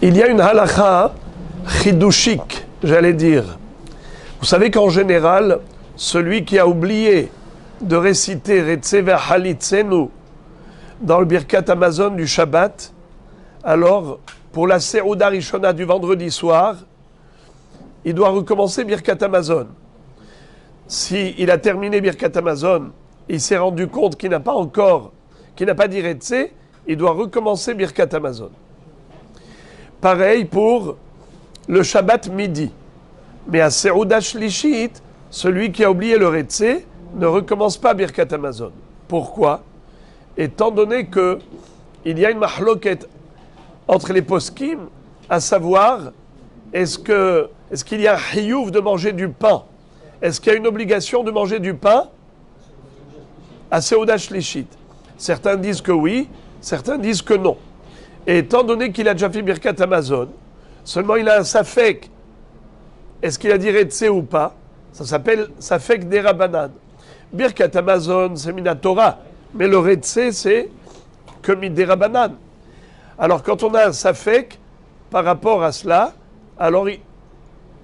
Il y a une halakha chidushik, j'allais dire. Vous savez qu'en général, celui qui a oublié de réciter Retzeva Halitzenu dans le Birkat Hamazon du Shabbat, alors pour la Seuda Rishona du vendredi soir, il doit recommencer Birkat Hamazon. S'il a terminé Birkat Hamazon, il s'est rendu compte qu'il n'a pas dit Retze, il doit recommencer Birkat Hamazon. Pareil pour le Shabbat midi. Mais à Seuda Shlishit, celui qui a oublié le Retze ne recommence pas Birkat Hamazon. Pourquoi? Étant donné qu'il y a une mahloket entre les poskim, à savoir, est-ce qu'il y a un hiyuv de manger du pain? Est-ce qu'il y a une obligation de manger du pain à Seuda Shlishit? Certains disent que oui, certains disent que non. Et étant donné qu'il a déjà fait Birkat Hamazon, seulement il a un safek, est-ce qu'il a dit Retze ou pas? Ça s'appelle safek derabanan. Birkat Hamazon, c'est mina Torah, mais le Retze, c'est que miderabanan. Alors quand on a un safek par rapport à cela, alors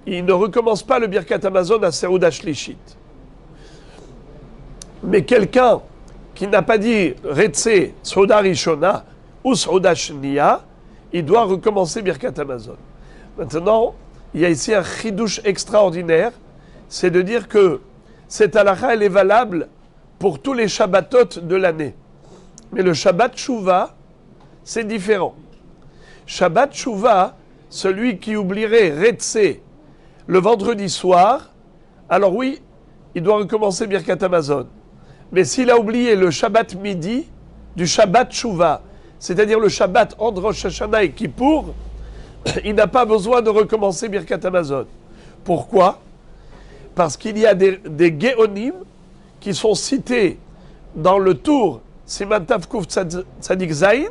il ne recommence pas le Birkat Hamazon à Seuda Shlishit. Mais quelqu'un qui n'a pas dit Retze, Seuda Rishona ou Seuda Shniya, il doit recommencer Birkat Hamazon. Maintenant, il y a ici un chidouche extraordinaire, c'est de dire que cette halakha, elle est valable pour tous les Shabbatot de l'année. Mais le Shabbat Shuvah, c'est différent. Shabbat Shuvah, celui qui oublierait Retze le vendredi soir, alors oui, il doit recommencer Birkat Hamazon. Mais s'il a oublié le Shabbat midi du Shabbat Shuvah, c'est-à-dire le Shabbat entre Rosh Hashanah et Kippour, il n'a pas besoin de recommencer Birkat Hamazon. Pourquoi? Parce qu'il y a des Géonim qui sont cités dans le tour Siman Tav Kuf Tzadik Zayin,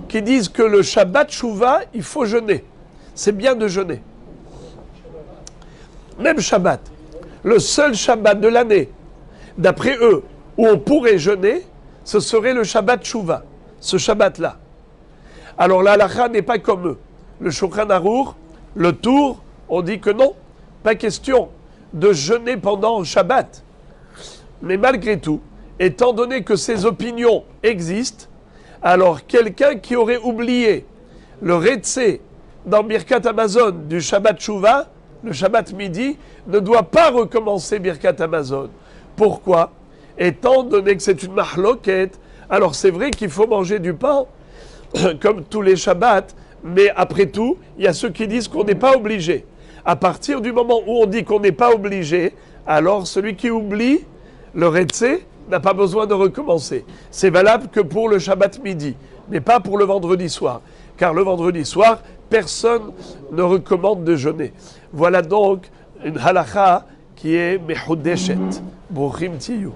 qui disent que le Shabbat Shuvah, il faut jeûner. C'est bien de jeûner. Même Shabbat. Le seul Shabbat de l'année, d'après eux, où on pourrait jeûner, ce serait le Shabbat Shuvah, ce Shabbat-là. Alors la halakha n'est pas comme eux. Le Shulchan Arour, le Tour, on dit que non, pas question de jeûner pendant le Shabbat. Mais malgré tout, étant donné que ces opinions existent, alors quelqu'un qui aurait oublié le Retze dans Birkat Hamazon du Shabbat Shuvah, le Shabbat midi, ne doit pas recommencer Birkat Hamazon. Pourquoi? Étant donné que c'est une mahloket, alors c'est vrai qu'il faut manger du pain, comme tous les Shabbats, mais après tout, il y a ceux qui disent qu'on n'est pas obligé. À partir du moment où on dit qu'on n'est pas obligé, alors celui qui oublie le Retze n'a pas besoin de recommencer. C'est valable que pour le Shabbat midi, mais pas pour le vendredi soir. Car le vendredi soir, personne ne recommande de jeûner. Voilà donc une halakha qui est mehudeshet. Bochim tiyou.